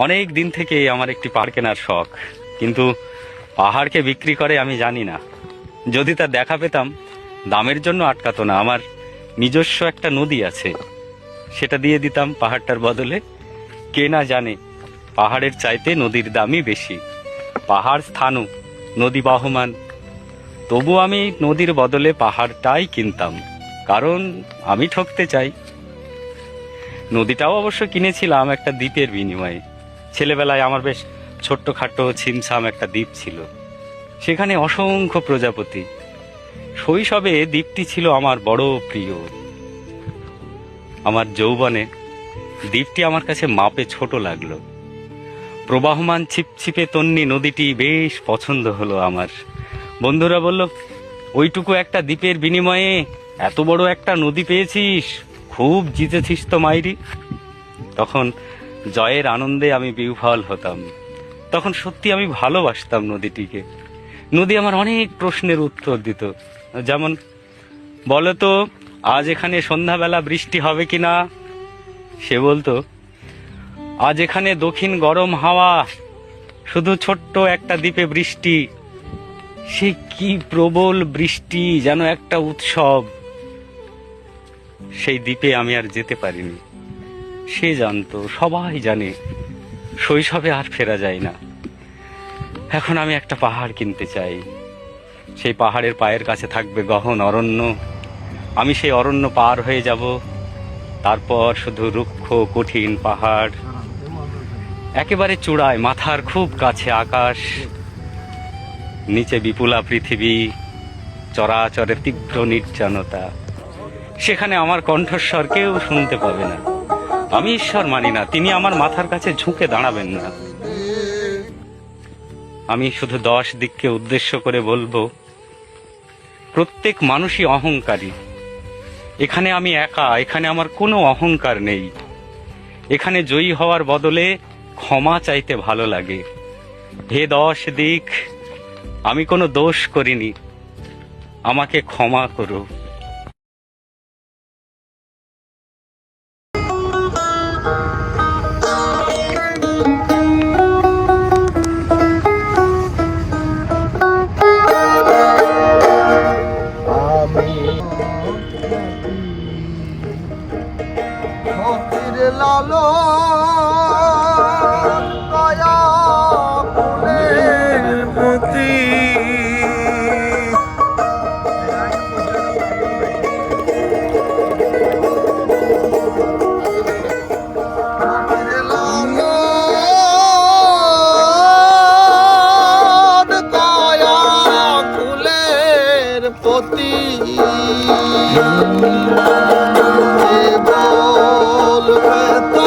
অনেক দিন থেকে আমার একটি পাহাড় কেনার শখ, কিন্তু পাহাড়কে বিক্রি করে আমি জানি না। যদি তার দেখা পেতাম, দামের জন্য আটকাতো না। আমার নিজস্ব একটা নদী আছে, সেটা দিয়ে দিতাম পাহাড়টার বদলে। কে না জানে পাহাড়ের চাইতে নদীর দামই বেশি। পাহাড় স্থাণু, নদী বহমান, তবু আমি নদীর বদলে পাহাড়টাই কিনতাম, কারণ আমি ঠকতে চাই। নদীটাও অবশ্য কিনেছিলাম একটা দ্বীপের বিনিময়ে। ছেলেবেলায় আমার বেশ ছোট্টখাটো ছিমছাম একটা দ্বীপ ছিল, সেখানে অসংখ্য প্রজাপতি। শৈশবে দ্বীপটি ছিল আমার বড় প্রিয়। আমার যৌবনে দ্বীপটি আমার কাছে মাপে ছোট লাগলো। প্রবাহমান ছিপছিপে তন্নি নদীটি বেশ পছন্দ হলো আমার। বন্ধুরা বলল, ওইটুকু একটা দ্বীপের বিনিময়ে এত বড় একটা নদী পেয়েছিস, খুব জিতেছিস তো মাইরি। তখন জয়ের আনন্দে আমি বিহ্বল হতাম। তখন সত্যি আমি ভালোবাসতাম নদীটিকে। নদী আমার অনেক প্রশ্নের উত্তর দিত, যেমন, বলতো আজ এখানে সন্ধ্যাবেলা বৃষ্টি হবে কিনা। সে বলতো, আজ এখানে দক্ষিণ গরম হাওয়া, শুধু ছোট্ট একটা দ্বীপে বৃষ্টি। সে কি প্রবল বৃষ্টি, যেন একটা উৎসব। সেই দ্বীপে আমি আর যেতে পারিনি। সে জানতো, সবাই জানে, শৈশবে আর ফেরা যায় না। এখন আমি একটা পাহাড় কিনতে চাই। সেই পাহাড়ের পায়ের কাছে থাকবে গহন অরণ্য। আমি সেই অরণ্য পার হয়ে যাব, তারপর শুধু রুক্ষ কঠিন পাহাড়, একেবারে চূড়ায়, মাথার খুব কাছে আকাশ, নিচে বিপুলা পৃথিবী, চরাচরের তীব্র নির্জনতা। সেখানে আমার কণ্ঠস্বর কেউ শুনতে পাবে না। আমি ঈশ্বর মানি না, তিনি আমার মাথার কাছে ঝুঁকে দাঁড়াবেন না। আমি শুধু 10 দিককে উদ্দেশ্য করে বলবো, প্রত্যেক মানুষই অহংকারী। এখানে আমি একা, এখানে আমার কোনো অহংকার নেই। এখানে জয়ী হওয়ার বদলে ক্ষমা চাইতে ভালো লাগে। হে 10 দিক, আমি কোনো দোষ করিনি, আমাকে ক্ষমা করো। লালো দয়া ফুলের প্রতি দয়া ফুলের প্রতি বলবে